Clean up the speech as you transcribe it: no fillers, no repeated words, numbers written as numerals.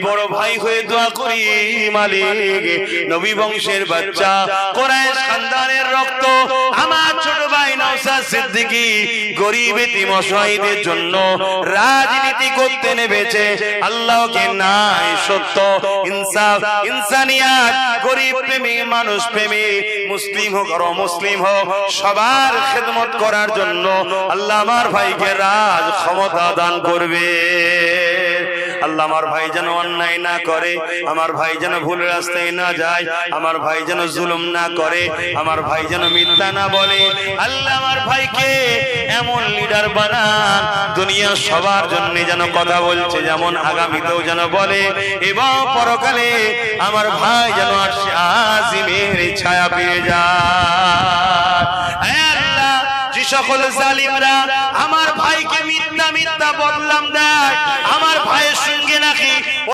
বড় ভাই হয়ে দোয়া করি মালিক, নবী বংশের বাচ্চা, কুরাইশ খানদানের রক্ত, আমার ছোট ভাই নওশাদ সিদ্দিকী গরিব এতিম অসহায়দের জন্য রাজনীতি করতে নেমেছে। আল্লাহকে নাই সত্য, ইনসাফ, ইনসানিয়াত, গরিব প্রেমী, মানুষ প্রেমী, মুসলিম হোক আর অমুসলিম হোক, সবার খেদমত করার জন্য আল্লাহ আমার ভাইকে রাজ ক্ষমতা দান করবে। আল্লাহ আমার ভাই যেন অন্যায় না করে, আমার ভাই যেন ভুল রাস্তায় না যায়, আমার ভাই যেন জুলুম না করে, আমার ভাই যেন মিথ্যা না বলে। আল্লাহ আমার ভাইকে এমন লিডার বানান, দুনিয়ার সবার জন্য যেন কথা বলছে যেমন আগামীতেও যেন বলে, এবং পরকালে আমার ভাই যেন আরশে আজিমের ছায়া পেয়ে যায়। আল্লাহ, যে সকল জালিমরা আমার ভাইকে মিথ্যা মিথ্যা বদনাম দেয়, আমার ভাইয়ের সঙ্গে নাকি